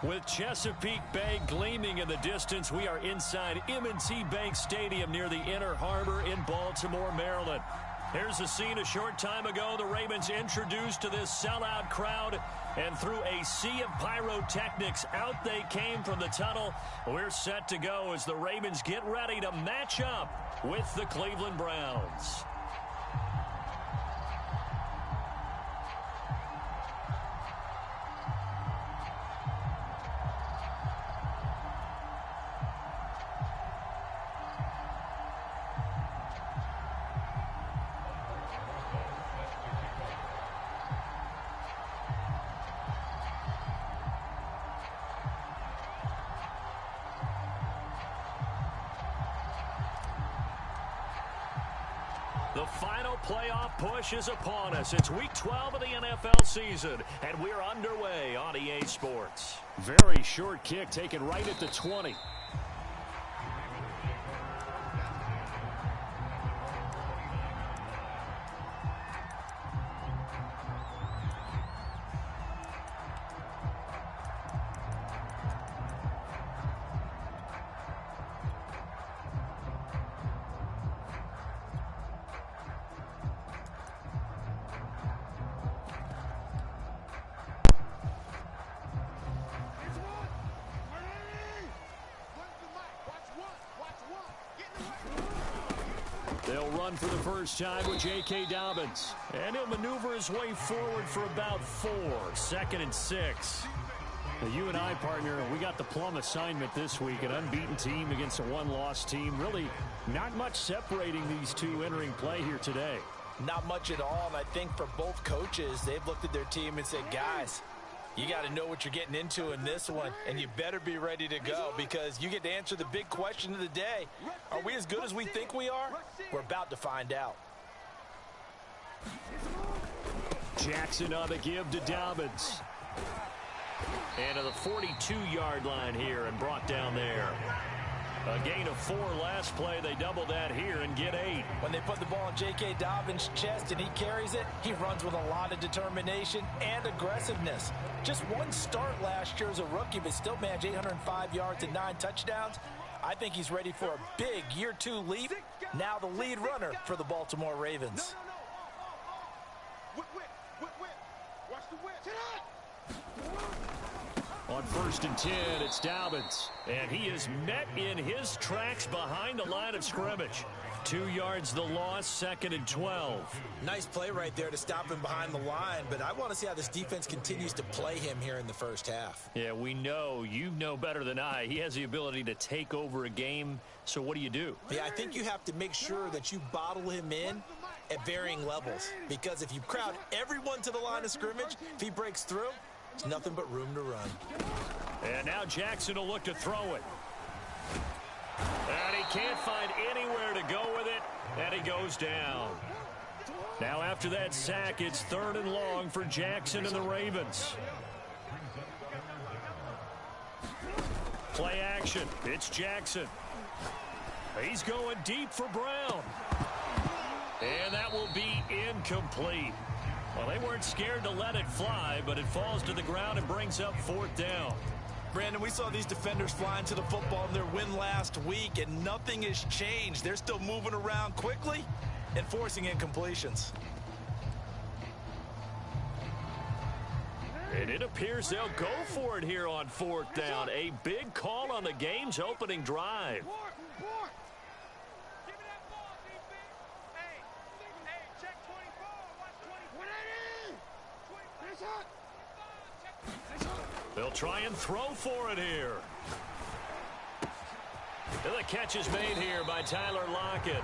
With Chesapeake Bay gleaming in the distance, we are inside M&T Bank Stadium near the Inner Harbor in Baltimore, Maryland. Here's a scene a short time ago. The Ravens introduced to this sellout crowd, and through a sea of pyrotechnics, out they came from the tunnel. We're set to go as the Ravens get ready to match up with the Cleveland Browns. The final playoff push is upon us. It's week 12 of the NFL season, and we're underway on EA Sports. Very short kick taken right at the 20. They'll run for the first time with J.K. Dobbins. And he'll maneuver his way forward for about 4. 2nd and 6. Now, you and I, partner, we got the plum assignment this week. An unbeaten team against a one-loss team. Really not much separating these two entering play here today. Not much at all. And I think for both coaches, they've looked at their team and said, guys, you got to know what you're getting into in this one, and you better be ready to go because you get to answer the big question of the day. Are we as good as we think we are? We're about to find out. Jackson on the give to Dobbins. And to the 42-yard line here and brought down there. A gain of 4 last play. They double that here and get 8. When they put the ball in J.K. Dobbins' chest and he carries it, he runs with a lot of determination and aggressiveness. Just one start last year as a rookie, but still managed 805 yards and 9 touchdowns. I think he's ready for a big year 2 leap. Now the lead runner for the Baltimore Ravens. Watch the whip. On 1st and 10, it's Dobbins. And he is met in his tracks behind the line of scrimmage. 2 yards the loss, 2nd and 12. Nice play right there to stop him behind the line, but I want to see how this defense continues to play him here in the first half. Yeah, we know. You know better than I. He has the ability to take over a game, so what do you do? Yeah, I think you have to make sure that you bottle him in at varying levels, because if you crowd everyone to the line of scrimmage, if he breaks through, it's nothing but room to run. And now Jackson will look to throw it. And he can't find anywhere to go with it, and he goes down. Now after that sack, it's 3rd and long for Jackson and the Ravens. Play action. It's Jackson. He's going deep for Brown. And that will be incomplete. Well, they weren't scared to let it fly, but it falls to the ground and brings up 4th down. Brandon, we saw these defenders fly into the football in their win last week, and nothing has changed. They're still moving around quickly and forcing incompletions. And it appears they'll go for it here on 4th down. A big call on the game's opening drive. They'll try and throw for it here. The catch is made here by Tyler Lockett.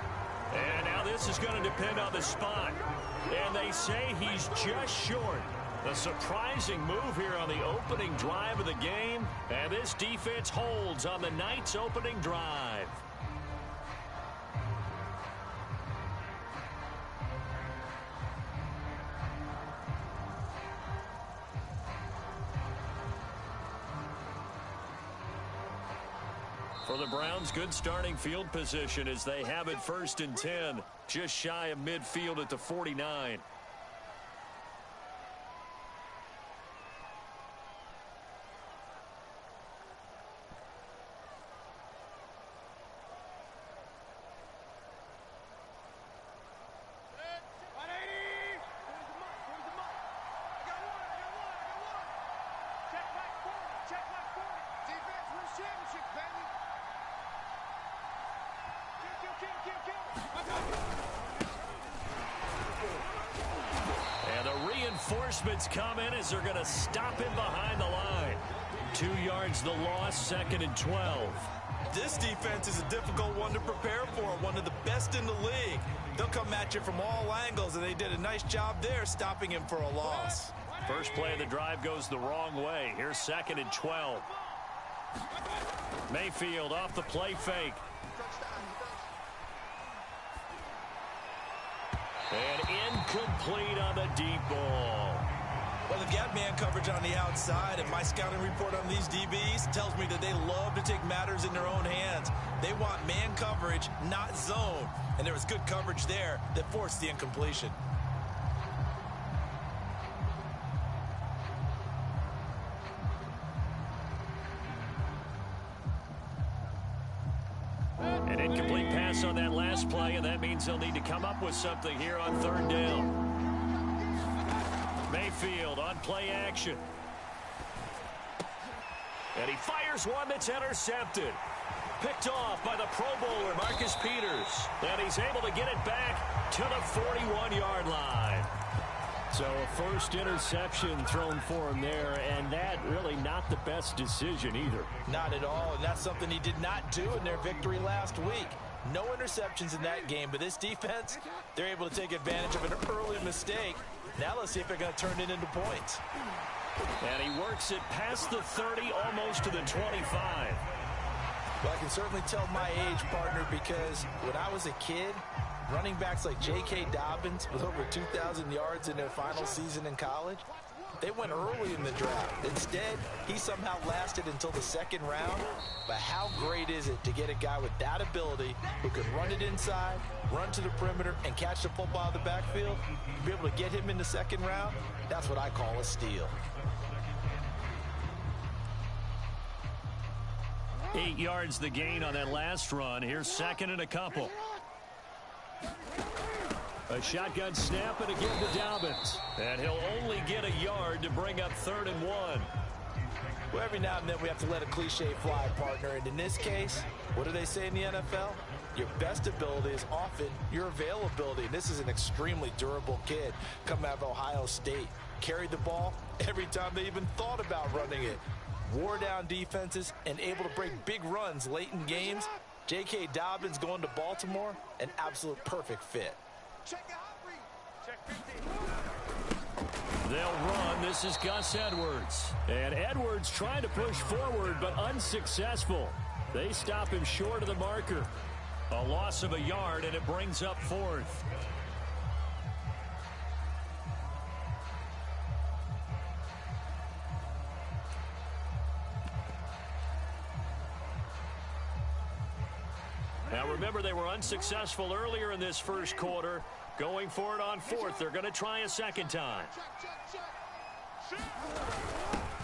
And now this is going to depend on the spot. And they say he's just short. A surprising move here on the opening drive of the game. And this defense holds on the night's opening drive. For the Browns, good starting field position as they have it 1st and 10, just shy of midfield at the 49. reinforcements coming as they're going to stop him behind the line. 2 yards the loss, 2nd and 12. This defense is a difficult one to prepare for, one of the best in the league. They'll come at you from all angles, and they did a nice job there stopping him for a loss. First play of the drive goes the wrong way. Here's 2nd and 12. Mayfield off the play fake. And incomplete on the deep ball. Well, they've got man coverage on the outside, and my scouting report on these DBs tells me that they love to take matters in their own hands. They want man coverage, not zone. And there was good coverage there that forced the incompletion. An incomplete pass on that last play, and that means they'll need to come up with something here on 3rd down. Mayfield on play action. And he fires one that's intercepted. Picked off by the Pro Bowler, Marcus Peters. And he's able to get it back to the 41-yard line. So a first interception thrown for him there, and that really not the best decision either. Not at all, and that's something he did not do in their victory last week. No interceptions in that game, but this defense, they're able to take advantage of an early mistake. Now let's see if they're going to turn it into points. And he works it past the 30, almost to the 25. Well, I can certainly tell my age, partner, because when I was a kid, running backs like J.K. Dobbins with over 2,000 yards in their final season in college, they went early in the draft. Instead, he somehow lasted until the 2nd round. But how great is it to get a guy with that ability who can run it inside, run to the perimeter, and catch the football out of the backfield? Be able to get him in the 2nd round, that's what I call a steal. 8 yards the gain on that last run. Here's 2nd and a couple. A shotgun snap and a give to Dobbins. And he'll only get a yard to bring up 3rd and 1. Well, every now and then we have to let a cliche fly, partner. And in this case, what do they say in the NFL? Your best ability is often your availability. And this is an extremely durable kid coming out of Ohio State. Carried the ball every time they even thought about running it. Wore down defenses and able to break big runs late in games. J.K. Dobbins going to Baltimore, an absolute perfect fit. Check the hot read. Check 15. They'll run. This is Gus Edwards. And Edwards trying to push forward, but unsuccessful. They stop him short of the marker. A loss of a yard, and it brings up 4th. Now remember, they were unsuccessful earlier in this first quarter. Going for it on 4th. They're going to try a 2nd time.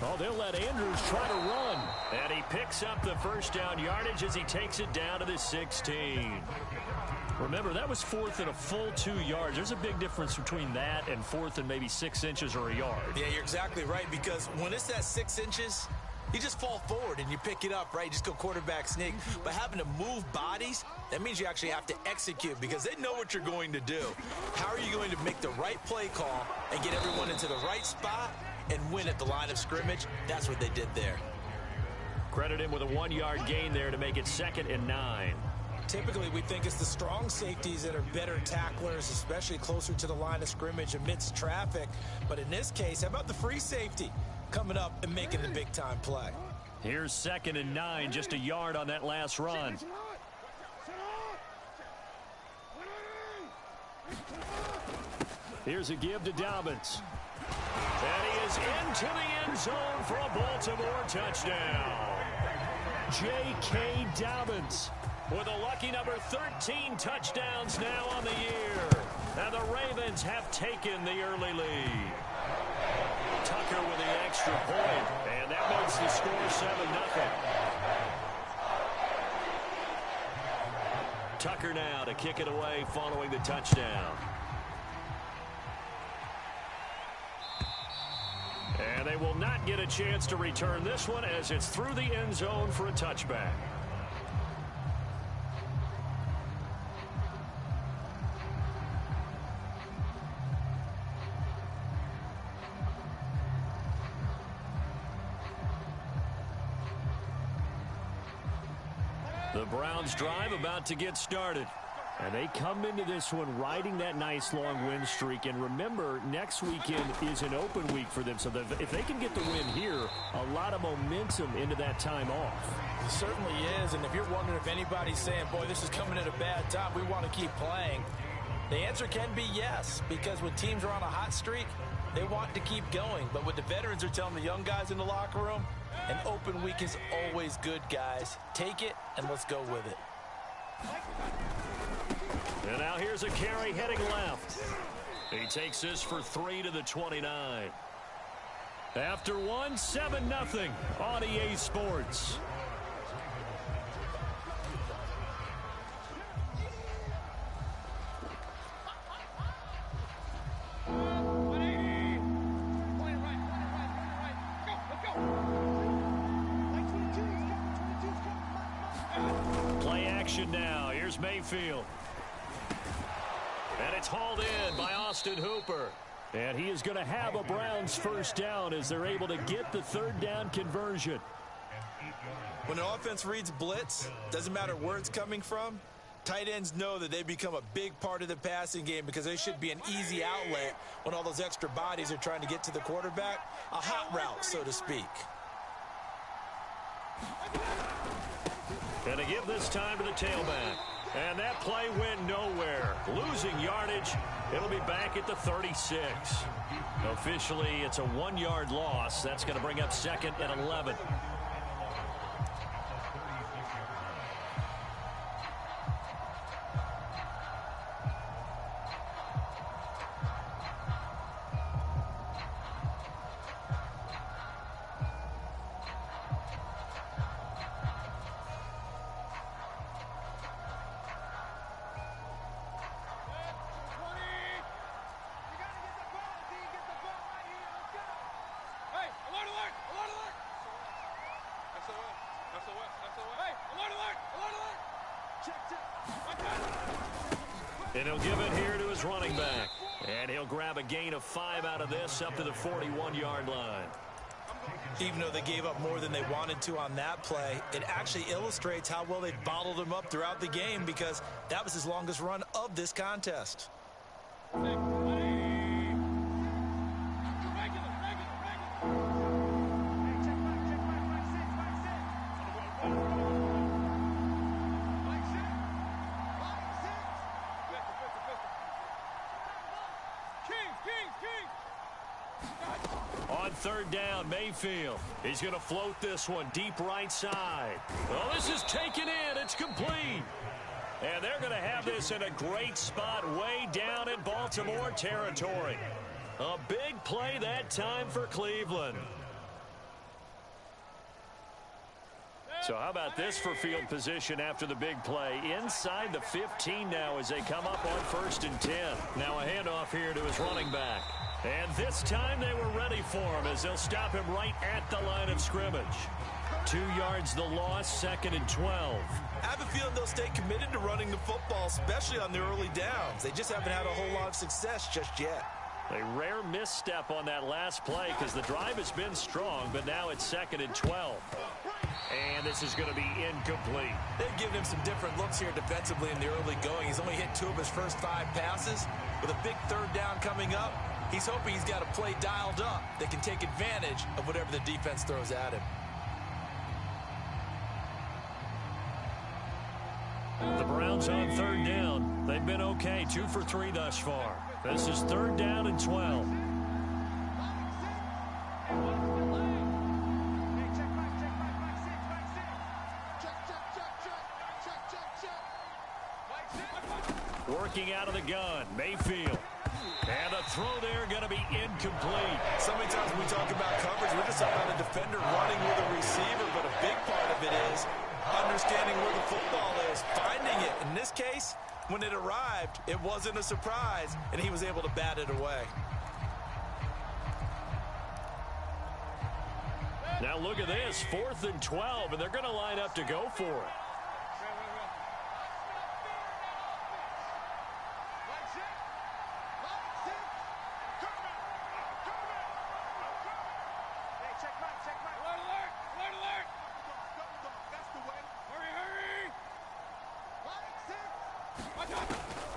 Oh, they'll let Andrews try to run. And he picks up the first down yardage as he takes it down to the 16. Remember, that was 4th and a full 2 yards. There's a big difference between that and 4th and maybe 6 inches or a yard. Yeah, you're exactly right, because when it's that 6 inches, you just fall forward and you pick it up, right? You just go quarterback sneak. But having to move bodies, that means you actually have to execute, because they know what you're going to do. How are you going to make the right play call and get everyone into the right spot and win at the line of scrimmage? That's what they did there. Credit him with a 1-yard gain there to make it 2nd and 9. Typically, we think it's the strong safeties that are better tacklers, especially closer to the line of scrimmage amidst traffic. But in this case, how about the free safety coming up and making the big-time play? Here's 2nd and 9, just a yard on that last run. Here's a give to Dobbins. And he is into the end zone for a Baltimore touchdown. J.K. Dobbins with a lucky number 13 touchdowns now on the year. And the Ravens have taken the early lead. Tucker with the extra point, and that makes the score 7-0. Tucker now to kick it away following the touchdown. And they will not get a chance to return this one as it's through the end zone for a touchback. The Browns drive about to get started. And they come into this one riding that nice long win streak. And remember, next weekend is an open week for them. So if they can get the win here, a lot of momentum into that time off. It certainly is. And if you're wondering if anybody's saying, boy, this is coming at a bad time, we want to keep playing, the answer can be yes. Because when teams are on a hot streak, they want to keep going. But what the veterans are telling the young guys in the locker room, an open week is always good, guys. Take it, and let's go with it. And now here's a carry heading left. He takes this for 3 to the 29. After one, 7-0 on EA Sports. Play action now. Here's Mayfield. And it's hauled in by Austin Hooper. And he is going to have a Browns first down as they're able to get the third down conversion. When an offense reads blitz, doesn't matter where it's coming from, tight ends know that they become a big part of the passing game because they should be an easy outlet when all those extra bodies are trying to get to the quarterback. A hot route, so to speak. And to give this time to the tailback. And that play went nowhere. Losing yardage. It'll be back at the 36. Officially, it's a 1-yard loss. That's going to bring up 2nd and 11. And he'll give it here to his running back. And he'll grab a gain of 5 out of this up to the 41-yard line. Even though they gave up more than they wanted to on that play, it actually illustrates how well they bottled him up throughout the game because that was his longest run of this contest. On third down, Mayfield. He's going to float this one deep right side. Well, this is taken in. It's complete. And they're going to have this in a great spot way down in Baltimore territory. A big play that time for Cleveland. So how about this for field position after the big play? Inside the 15 now as they come up on 1st and 10. Now a handoff here to his running back. And this time they were ready for him as they'll stop him right at the line of scrimmage. 2 yards the loss, 2nd and 12. I have a feeling they'll stay committed to running the football, especially on the early downs. They just haven't had a whole lot of success just yet. A rare misstep on that last play because the drive has been strong, but now it's 2nd and 12. And this is going to be incomplete. They've given him some different looks here defensively in the early going. He's only hit 2 of his first 5 passes. With a big third down coming up, he's hoping he's got a play dialed up that can take advantage of whatever the defense throws at him. The Browns on third down. They've been okay, 2 for 3 thus far. This is 3rd down and 12. Working out of the gun, Mayfield. And the throw there going to be incomplete. So many times when we talk about coverage, we're just talking about a defender running with a receiver, but a big part of it is understanding where the football is, finding it. In this case, when it arrived, it wasn't a surprise, and he was able to bat it away. Now look at this, 4th and 12, and they're going to line up to go for it.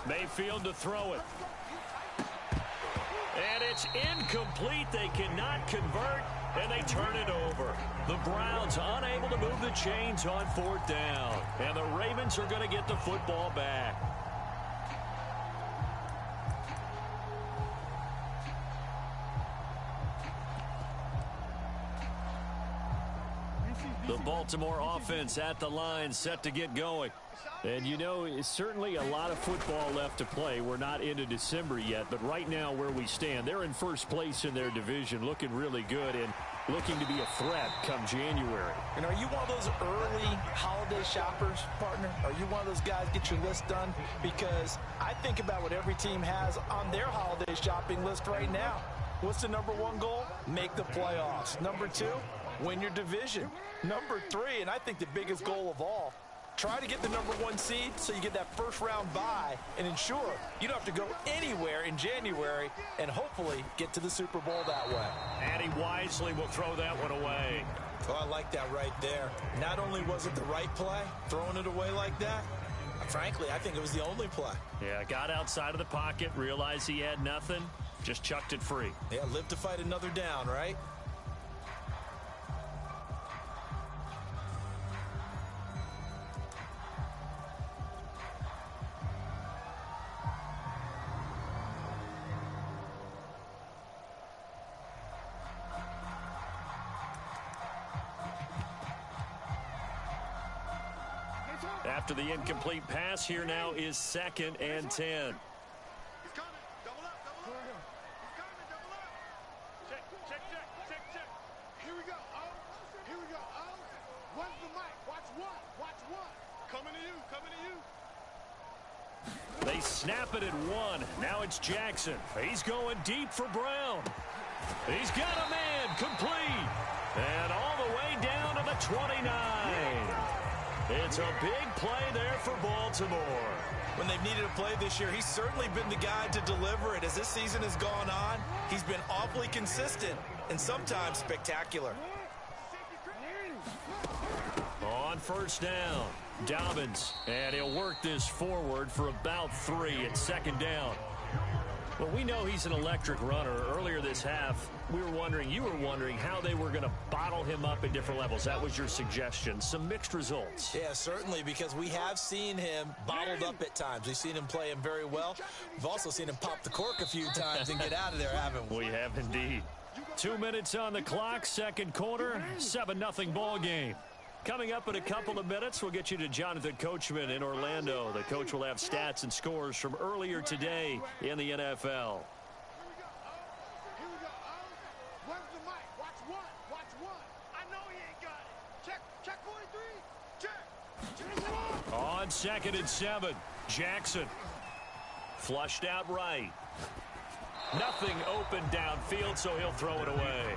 Mayfield to throw it. And it's incomplete. They cannot convert, and they turn it over. The Browns unable to move the chains on 4th down. And the Ravens are going to get the football back. The Baltimore offense at the line, set to get going. And, you know, it's certainly a lot of football left to play. We're not into December yet, but right now where we stand, they're in first place in their division, looking really good and looking to be a threat come January. And are you one of those early holiday shoppers, partner? Are you one of those guys get your list done? Because I think about what every team has on their holiday shopping list right now. What's the #1 goal? Make the playoffs. #2, win your division. #3, and I think the biggest goal of all, try to get the #1 seed so you get that first-round bye and ensure you don't have to go anywhere in January and hopefully get to the Super Bowl that way. And he wisely will throw that one away. Oh, I like that right there. Not only was it the right play, throwing it away like that, frankly, I think it was the only play. Yeah, got outside of the pocket, realized he had nothing, just chucked it free. Yeah, live to fight another down, right? After the incomplete pass, here now is 2nd and 10. He's coming. Double up, double up. He's coming, double up. Check, check, check, check, check. Here we go. Oh, here we go. Oh, where's the mic? Watch what? Watch what? Coming to you, coming to you. They snap it at 1. Now it's Jackson. He's going deep for Brown. He's got a man complete. And all the way down to the 29. It's a big play there for Baltimore. When they've needed a play this year, he's certainly been the guy to deliver it. As this season has gone on, he's been awfully consistent and sometimes spectacular. On 1st down, Dobbins, and he'll work this forward for about 3 at 2nd down. Well, we know he's an electric runner. Earlier this half, you were wondering how they were going to bottle him up at different levels. That was your suggestion. Some mixed results. Yeah, certainly, because we have seen him bottled up at times. We've seen him play him very well. We've also seen him pop the cork a few times and get out of there, haven't we? We have indeed. 2 minutes on the clock, 2nd quarter, 7-0 ball game. Coming up in a couple of minutes, we'll get you to Jonathan Coachman in Orlando. The coach will have stats and scores from earlier today in the NFL. Here we go. Oh, here we go. Oh, where's the mic? Watch what? Watch what? I know he ain't got it. Check, check 43. Check. Check. On 2nd and 7, Jackson. Flushed out right. Nothing open downfield, so he'll throw it away.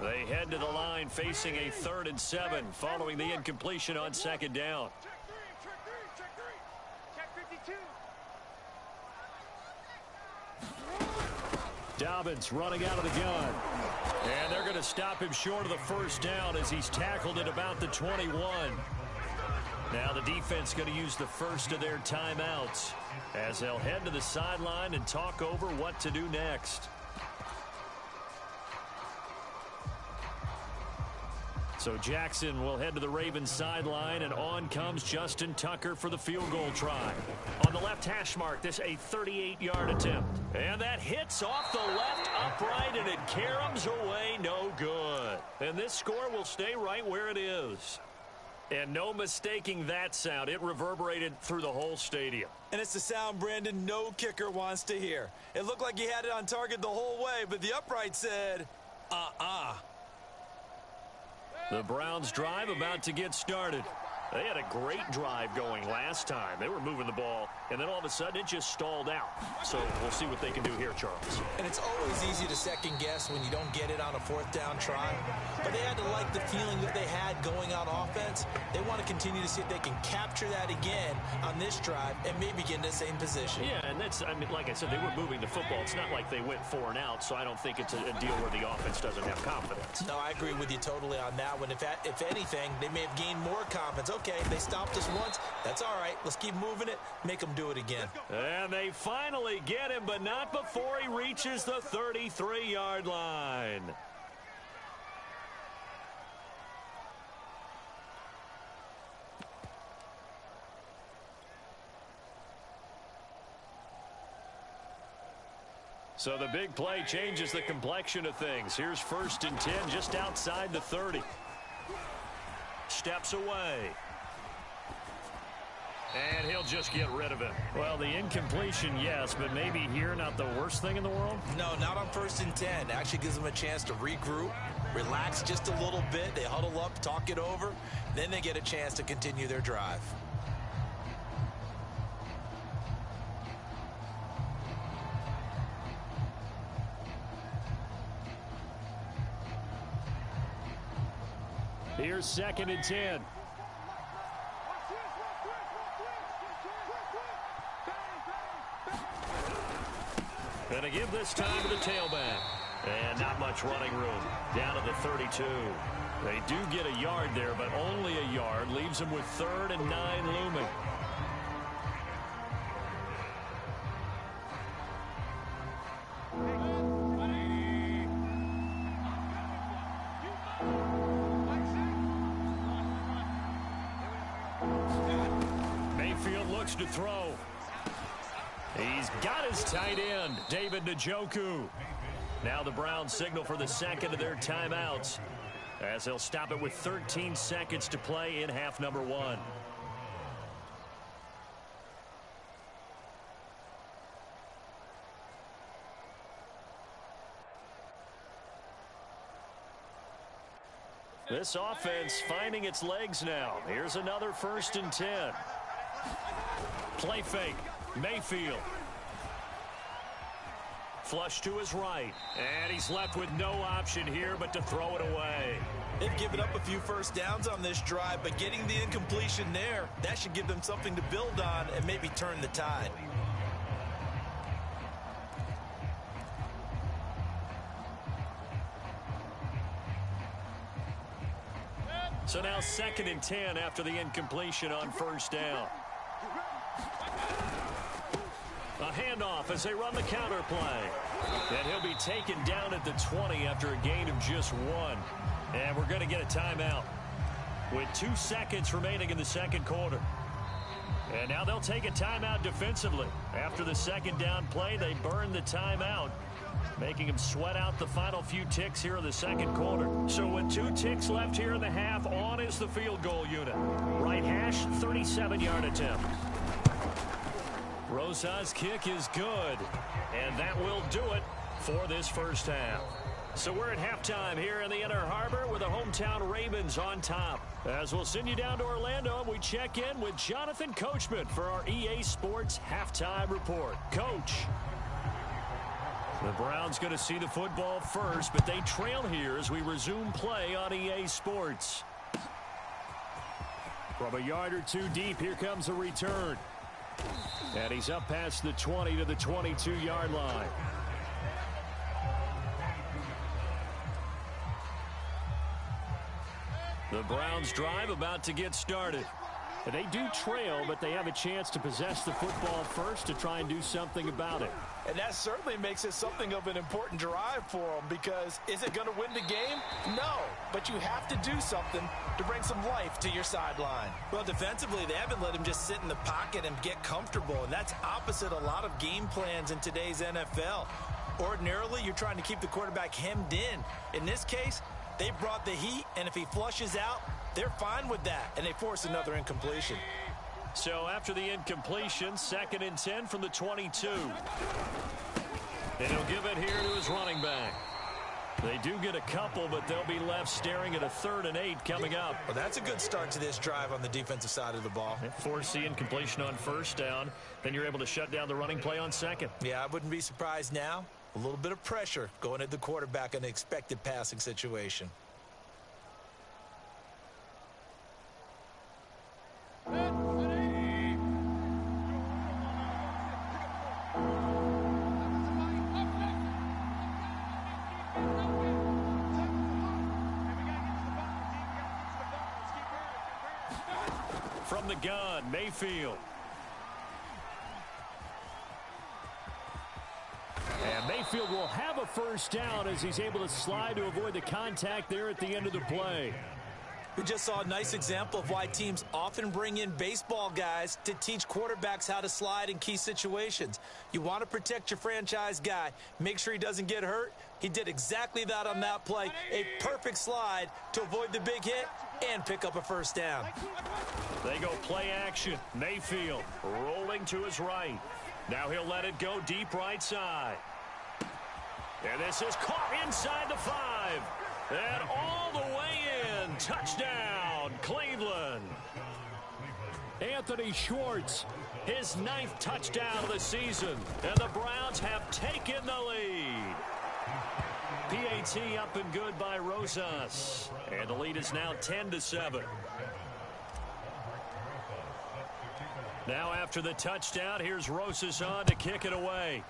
They head to the line facing a 3rd and 7 following the incompletion on 2nd down. Check 3, check 3, check 3. Check 52. Dobbins running out of the gun. And they're going to stop him short of the 1st down as he's tackled at about the 21. Now the defense going to use the first of their timeouts as they'll head to the sideline and talk over what to do next. So Jackson will head to the Ravens sideline, and on comes Justin Tucker for the field goal try. On the left hash mark, this a 38-yard attempt. And that hits off the left upright, and it caroms away no good. And this score will stay right where it is. And no mistaking that sound. It reverberated through the whole stadium. And it's the sound, Brandon, no kicker wants to hear. It looked like he had it on target the whole way, but the upright said, uh-uh. The Browns drive about to get started. They had a great drive going last time. They were moving the ball, and then all of a sudden it just stalled out. So we'll see what they can do here, Charles. And it's always easy to second guess when you don't get it on a fourth down try. But they had to like the feeling that they had going on offense. They want to continue to see if they can capture that again on this drive and maybe get in the same position. Yeah, and that's, I mean, like I said, they were moving the football. It's not like they went 4 and out, so I don't think it's a deal where the offense doesn't have confidence. No, I agree with you totally on that one. If anything, they may have gained more confidence. Okay, they stopped us once. That's all right. Let's keep moving it. Make them do it again. And they finally get him, but not before he reaches the 33-yard line. So the big play changes the complexion of things. Here's 1st and 10 just outside the 30. Steps away. And he'll just get rid of it. Well, the incompletion, yes, but maybe here not the worst thing in the world? No, not on 1st and 10. Actually gives them a chance to regroup, relax just a little bit. They huddle up, talk it over. Then they get a chance to continue their drive. Here's 2nd and 10. Going to give this time to the tailback. And not much running room. Down to the 32. They do get a yard there, but only a yard. Leaves them with 3rd and 9 looming. To throw. He's got his tight end, David Njoku. Now the Browns signal for the second of their timeouts as they'll stop it with 13 seconds to play in half number 1. This offense finding its legs now. Here's another 1st and 10. Play fake. Mayfield. Flush to his right. And he's left with no option here but to throw it away. They've given up a few first downs on this drive, but getting the incompletion there, that should give them something to build on and maybe turn the tide. So now 2nd and 10 after the incompletion on 1st down. A handoff as they run the counter play. And he'll be taken down at the 20 after a gain of just 1. And we're going to get a timeout with 2 seconds remaining in the second quarter. And now they'll take a timeout defensively. After the 2nd down play, they burn the timeout, making him sweat out the final few ticks here in the second quarter. So with 2 ticks left here in the half, on is the field goal unit. Right hash, 37-yard attempt. Rosa's kick is good, and that will do it for this first half. So we're at halftime here in the Inner Harbor with the hometown Ravens on top. As we'll send you down to Orlando, we check in with Jonathan Coachman for our EA Sports Halftime Report. Coach. The Browns going to see the football first, but they trail here as we resume play on EA Sports. From a yard or 2 deep, here comes a return. And he's up past the 20 to the 22-yard line. The Browns drive about to get started. They do trail, but they have a chance to possess the football first to try and do something about it. And that certainly makes it something of an important drive for them, because is it going to win the game? No, but you have to do something to bring some life to your sideline. Well, defensively, they haven't let him just sit in the pocket and get comfortable, and that's opposite a lot of game plans in today's NFL. Ordinarily, you're trying to keep the quarterback hemmed in. In this case, they brought the heat, and if he flushes out, they're fine with that, and they force another incompletion. So after the incompletion, 2nd and 10 from the 22. And he'll give it here to his running back. They do get a couple, but they'll be left staring at a 3rd and 8 coming up. Well, that's a good start to this drive on the defensive side of the ball. Forcing completion on 1st down. Then you're able to shut down the running play on 2nd. Yeah, I wouldn't be surprised now. A little bit of pressure going at the quarterback in an expected passing situation. From the gun, Mayfield. And Mayfield will have a 1st down as he's able to slide to avoid the contact there at the end of the play. We just saw a nice example of why teams often bring in baseball guys to teach quarterbacks how to slide in key situations. You want to protect your franchise guy. Make sure he doesn't get hurt. He did exactly that on that play. A perfect slide to avoid the big hit and pick up a 1st down. They go play action. Mayfield rolling to his right. Now he'll let it go deep right side. And this is caught inside the 5. And all the way in. Touchdown, Cleveland. Anthony Schwartz, his 9th touchdown of the season. And the Browns have taken the lead. PAT up and good by Rosas. And the lead is now 10-7. Now after the touchdown, here's Rosas on to kick it away.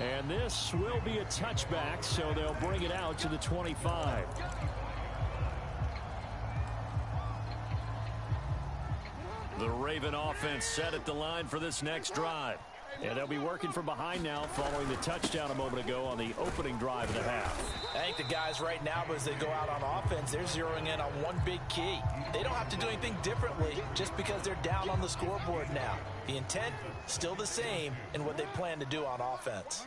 And this will be a touchback, so they'll bring it out to the 25. The Raven offense set at the line for this next drive. And they'll be working from behind now following the touchdown a moment ago on the opening drive of the half. I think the guys right now, as they go out on offense, they're zeroing in on one big key. They don't have to do anything differently just because they're down on the scoreboard now. The intent, still the same in what they plan to do on offense.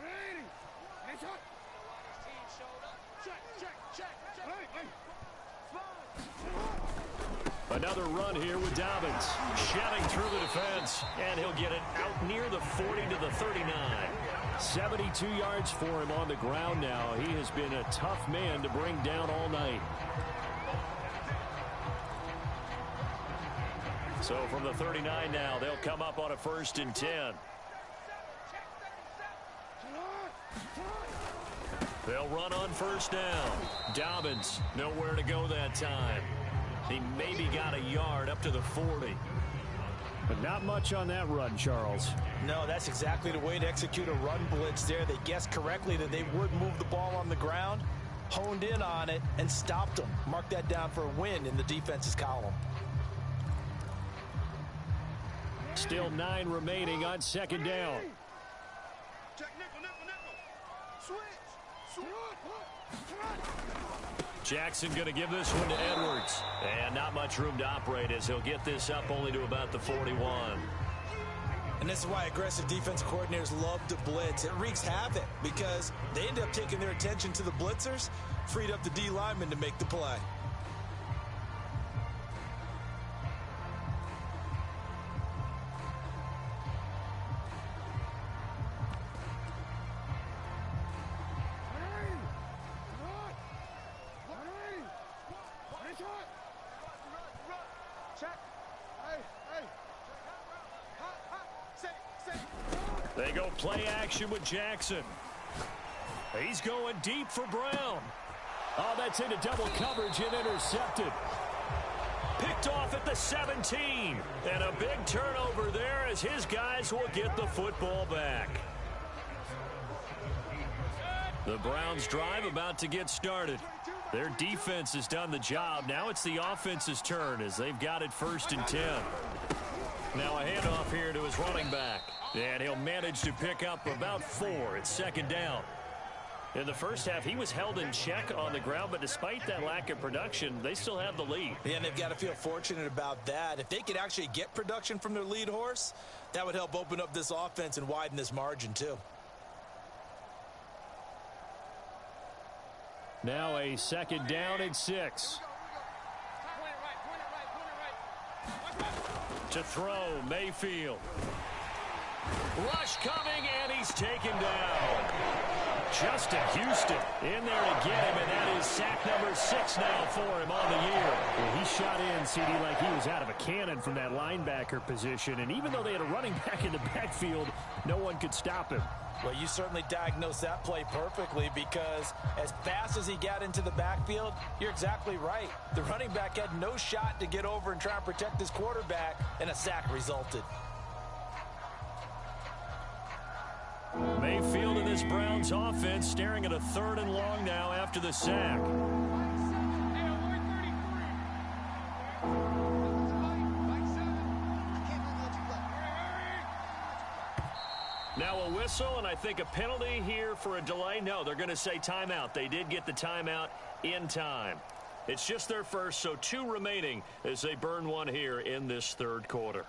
Another run here with Dobbins. Shouting through the defense. And he'll get it out near the 40 to the 39. 72 yards for him on the ground now. He has been a tough man to bring down all night. So from the 39 now, they'll come up on a 1st and 10. They'll run on 1st down. Dobbins, nowhere to go that time. He maybe got a yard up to the 40. But not much on that run, Charles. No, that's exactly the way to execute a run blitz there. They guessed correctly that they would move the ball on the ground, honed in on it, and stopped them. Mark that down for a win in the defense's column. Still 9 remaining on 2nd down. Jackson going to give this one to Edwards. And not much room to operate as he'll get this up only to about the 41. And this is why aggressive defensive coordinators love to blitz. It wreaks havoc because they end up taking their attention to the blitzers, freed up the D lineman to make the play. They go play action with Jackson. He's going deep for Brown. Oh, that's into double coverage and intercepted. Picked off at the 17. And a big turnover there as his guys will get the football back. The Browns drive about to get started. Their defense has done the job. Now it's the offense's turn as they've got it 1st and 10. Now a handoff here to his running back. And he'll manage to pick up about 4 at 2nd down. In the first half, he was held in check on the ground, but despite that lack of production, they still have the lead. Yeah, and they've got to feel fortunate about that. If they could actually get production from their lead horse, that would help open up this offense and widen this margin too. Now a 2nd down and 6. To throw, Mayfield. Rush coming, he's taken down. Justin Houston in there to get him, and that is sack number 6 now for him on the year. Well, he shot in, CD, like he was out of a cannon from that linebacker position, and even though they had a running back in the backfield, no one could stop him. Well, you certainly diagnosed that play perfectly, because as fast as he got into the backfield, you're exactly right. The running back had no shot to get over and try and protect his quarterback, and a sack resulted. Mayfield in this Browns offense staring at a 3rd and long now after the sack. Now a whistle, and I think a penalty here for a delay. No, they're going to say timeout. They did get the timeout in time. It's just their first, so 2 remaining as they burn one here in this 3rd quarter.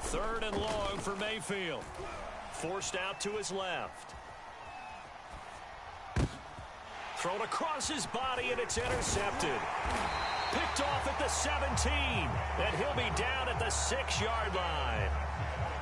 Third and long for Mayfield. Forced out to his left. Thrown across his body, and it's intercepted. Picked off at the 17, and he'll be down at the 6-yard line.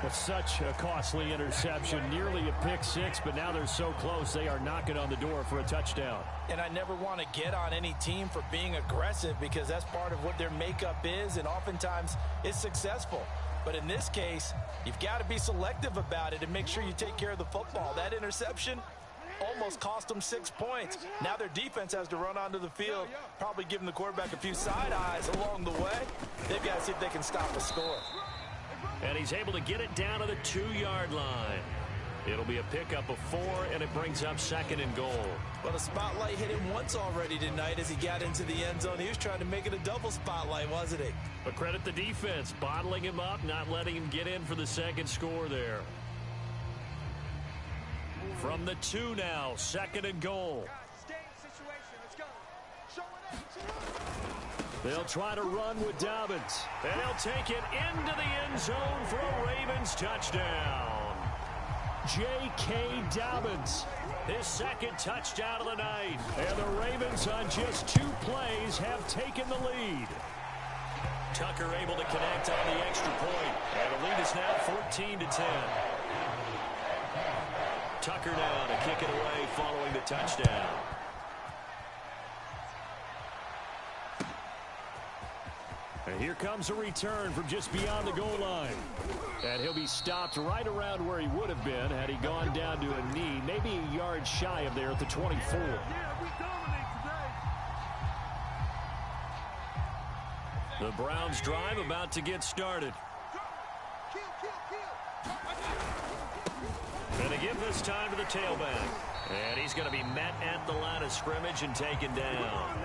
Well, such a costly interception, nearly a pick 6, but now they're so close they are knocking on the door for a touchdown. And I never want to get on any team for being aggressive, because that's part of what their makeup is, and oftentimes it's successful. But in this case, you've got to be selective about it and make sure you take care of the football. That interception almost cost them 6 points. Now their defense has to run onto the field, probably giving the quarterback a few side eyes along the way. They've got to see if they can stop a score. And he's able to get it down to the 2-yard line. It'll be a pickup of 4, and it brings up 2nd and goal. Well, the spotlight hit him once already tonight as he got into the end zone. He was trying to make it a double spotlight, wasn't he? But credit the defense, bottling him up, not letting him get in for the 2nd score there. From the 2 now, 2nd and goal. They'll try to run with Dobbins, and he'll take it into the end zone for a Ravens touchdown. J.K. Dobbins, his 2nd touchdown of the night. And the Ravens on just 2 plays have taken the lead. Tucker able to connect on the extra point. And the lead is now 14-10. Tucker now to kick it away following the touchdown. And here comes a return from just beyond the goal line. And he'll be stopped right around where he would have been had he gone down to a knee, maybe a yard shy of there at the 24. The Browns drive about to get started. And they give this time to the tailback. And he's going to be met at the line of scrimmage and taken down.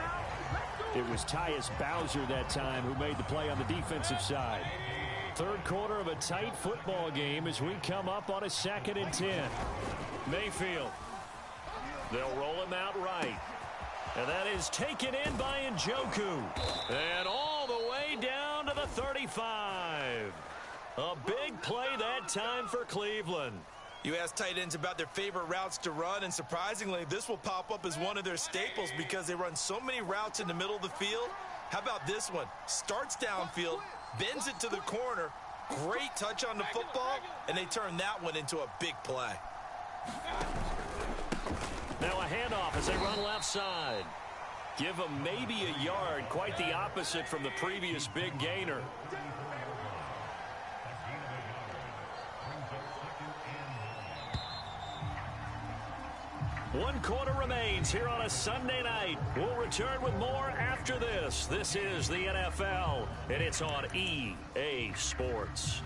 It was Tyus Bowser that time who made the play on the defensive side. 3rd quarter of a tight football game as we come up on a 2nd and 10. Mayfield. They'll roll him out right. And that is taken in by Njoku. And all the way down to the 35. A big play that time for Cleveland. You ask tight ends about their favorite routes to run, and surprisingly, this will pop up as one of their staples because they run so many routes in the middle of the field. How about this one? Starts downfield, bends it to the corner, great touch on the football, and they turn that one into a big play. Now a handoff as they run left side. Give them maybe a yard, quite the opposite from the previous big gainer. One quarter remains here on a Sunday night. We'll return with more after this. This is the NFL, and it's on EA Sports.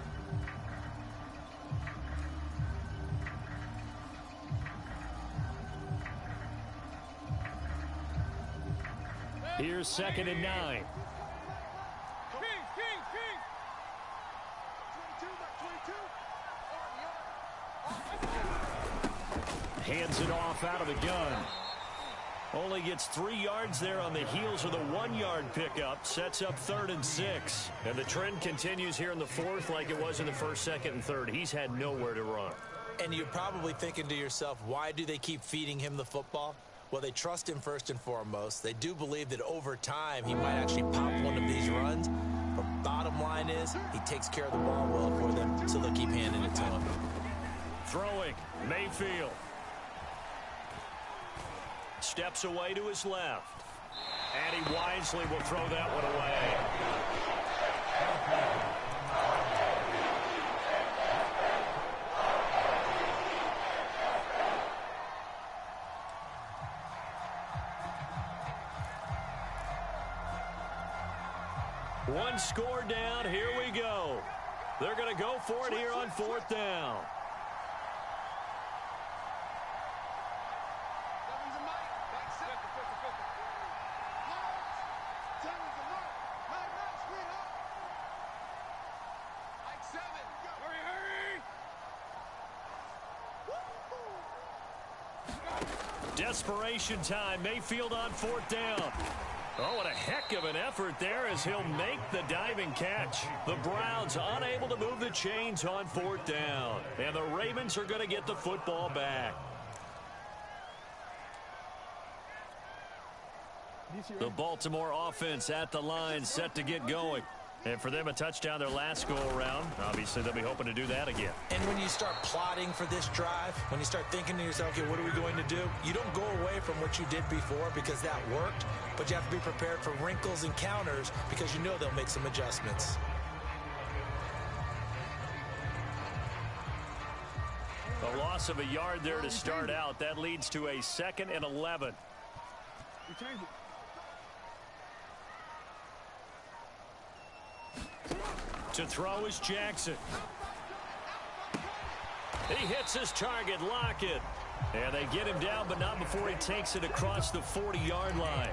Here's 2nd and 9. Hands it off out of the gun. Only gets 3 yards there on the heels of the 1-yard pickup. Sets up 3rd and 6. And the trend continues here in the 4th like it was in the 1st, 2nd, and 3rd. He's had nowhere to run. And you're probably thinking to yourself, why do they keep feeding him the football? Well, they trust him first and foremost. They do believe that over time he might actually pop one of these runs. But bottom line is he takes care of the ball well for them, so they'll keep handing it to him. Throwing, Mayfield. Steps away to his left. And he wisely will throw that one away. One score down. Here we go. They're going to go for it here on 4th down. Desperation time. Mayfield on 4th down. Oh, what a heck of an effort there as he'll make the diving catch. The Browns unable to move the chains on 4th down. And the Ravens are going to get the football back. The Baltimore offense at the line, set to get going. And for them, a touchdown their last go-around. Obviously, they'll be hoping to do that again. And when you start plotting for this drive, when you start thinking to yourself, okay, what are we going to do? You don't go away from what you did before because that worked, but you have to be prepared for wrinkles and counters because you know they'll make some adjustments. A loss of a yard there to start out. That leads to a 2nd and 11. To throw is Jackson. He hits his target, Lockett. And they get him down, but not before he takes it across the 40-yard line.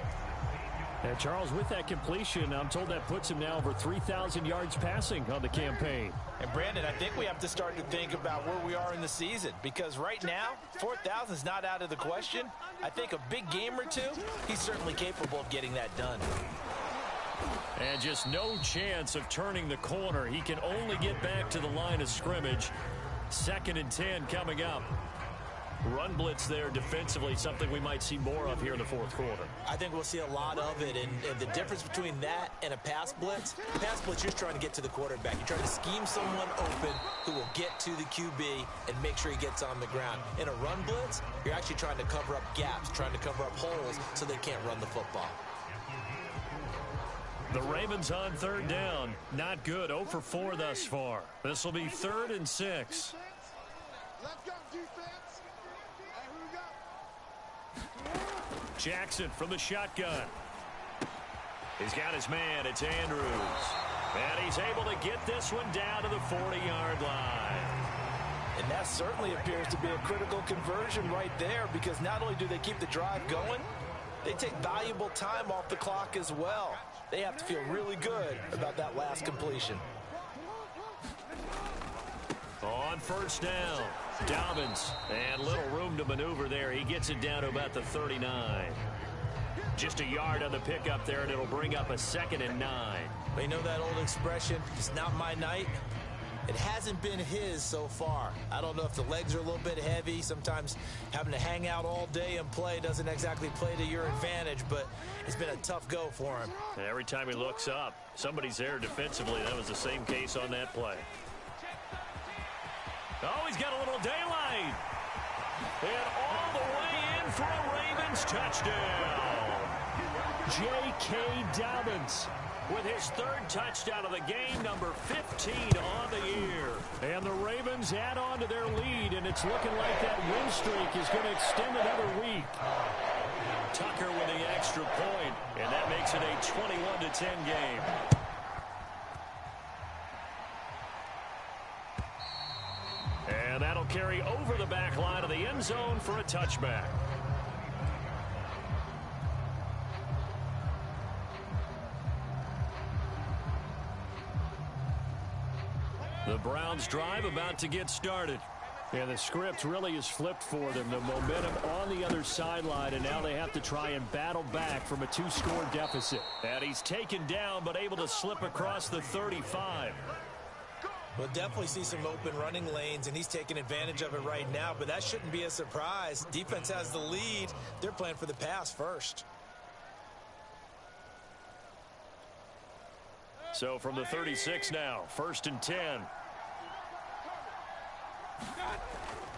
And Charles, with that completion, I'm told that puts him now over 3,000 yards passing on the campaign. And Brandon, I think we have to start to think about where we are in the season, because right now, 4,000 is not out of the question. I think a big game or two, he's certainly capable of getting that done. And just no chance of turning the corner. He can only get back to the line of scrimmage. 2nd and 10 coming up. Run blitz there defensively, something we might see more of here in the 4th quarter. I think we'll see a lot of it, and the difference between that and a pass blitz, you're just trying to get to the quarterback. You're trying to scheme someone open who will get to the QB and make sure he gets on the ground. In a run blitz, you're actually trying to cover up gaps, trying to cover up holes so they can't run the football. The Ravens on 3rd down. Not good. 0 for 4 thus far. This will be 3rd and 6. Let's go, defense. Hey, who we got? Jackson from the shotgun. He's got his man. It's Andrews. And he's able to get this one down to the 40-yard line. And that certainly appears to be a critical conversion right there, because not only do they keep the drive going, they take valuable time off the clock as well. They have to feel really good about that last completion. On 1st down, Dobbins, and little room to maneuver there. He gets it down to about the 39. Just a yard on the pickup there, and it'll bring up a 2nd and 9. But you know that old expression, it's not my night? It hasn't been his so far. I don't know if the legs are a little bit heavy. Sometimes having to hang out all day and play doesn't exactly play to your advantage, but it's been a tough go for him. Every time he looks up, somebody's there defensively. That was the same case on that play. Oh, he's got a little daylight. And all the way in for a Ravens touchdown. J.K. Dobbins with his 3rd touchdown of the game, number 15 on the year. And the Ravens add on to their lead, and it's looking like that win streak is going to extend another week. Tucker with the extra point, and that makes it a 21-10 game. And that'll carry over the back line of the end zone for a touchback. The Browns drive about to get started. Yeah, the script really is flipped for them. The momentum on the other sideline, and now they have to try and battle back from a 2-score deficit. And he's taken down, but able to slip across the 35. We'll definitely see some open running lanes, and he's taking advantage of it right now, but that shouldn't be a surprise. Defense has the lead. They're playing for the pass first. So from the 36 now, 1st and 10.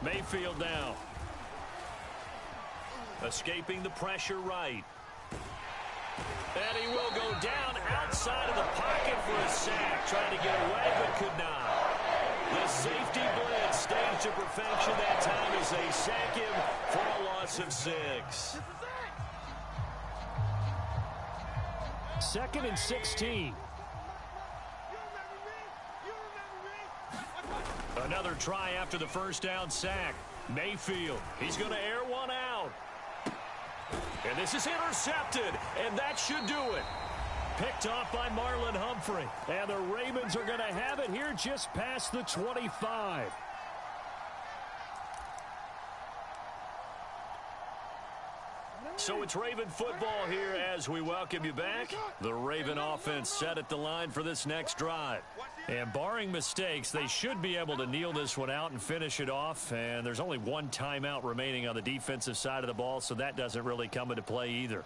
Mayfield now. Escaping the pressure right. And he will go down outside of the pocket for a sack. Trying to get away, but could not. The safety blitz staged to perfection that time as they sack him for a loss of 6. 2nd and 16. Another try after the first down sack. Mayfield, he's going to air one out. And this is intercepted, and that should do it. Picked off by Marlon Humphrey. And the Ravens are going to have it here just past the 25. So it's Raven football here as we welcome you back. The Raven offense set at the line for this next drive. And barring mistakes, they should be able to kneel this one out and finish it off. And there's only one timeout remaining on the defensive side of the ball, so that doesn't really come into play either.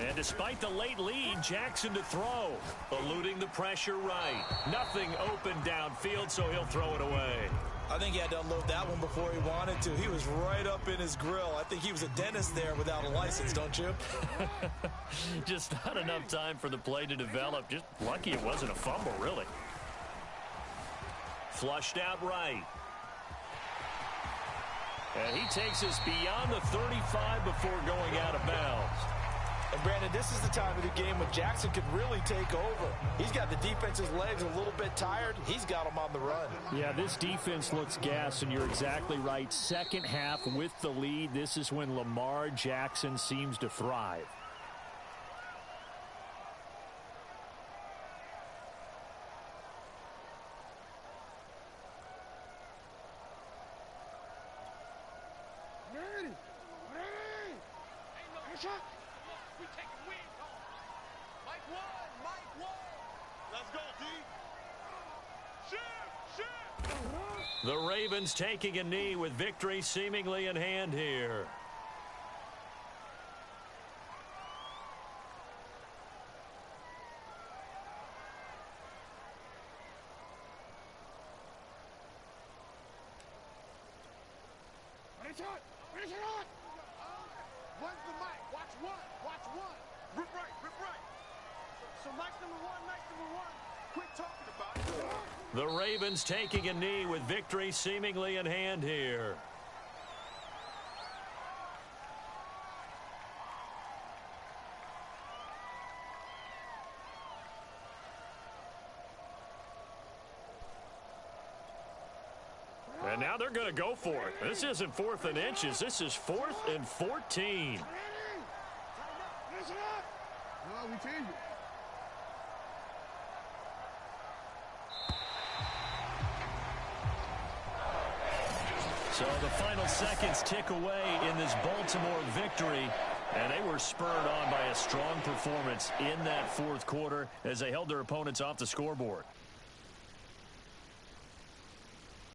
And despite the late lead, Jackson to throw. Eluding the pressure right. Nothing open downfield, so he'll throw it away. I think he had to unload that one before he wanted to. He was right up in his grill. I think he was a dentist there without a license, don't you? Just not enough time for the play to develop. Just lucky it wasn't a fumble, really. Flushed out right. And he takes us beyond the 35 before going out of bounds. And, Brandon, this is the time of the game when Jackson could really take over. He's got the defense's legs a little bit tired. He's got them on the run. Yeah, this defense looks gassed, and you're exactly right. Second half with the lead, this is when Lamar Jackson seems to thrive. The Ravens taking a knee with victory seemingly in hand here. Finish it on! When's the mic? Watch one. Rip right. So Mike's number one. Quit talking about it. The Ravens taking a knee with victory seemingly in hand here. And now they're going to go for it. This isn't 4th and inches. This is 4th and 14. Finish it up! No, we changed it. So the final seconds tick away in this Baltimore victory, and they were spurred on by a strong performance in that 4th quarter as they held their opponents off the scoreboard.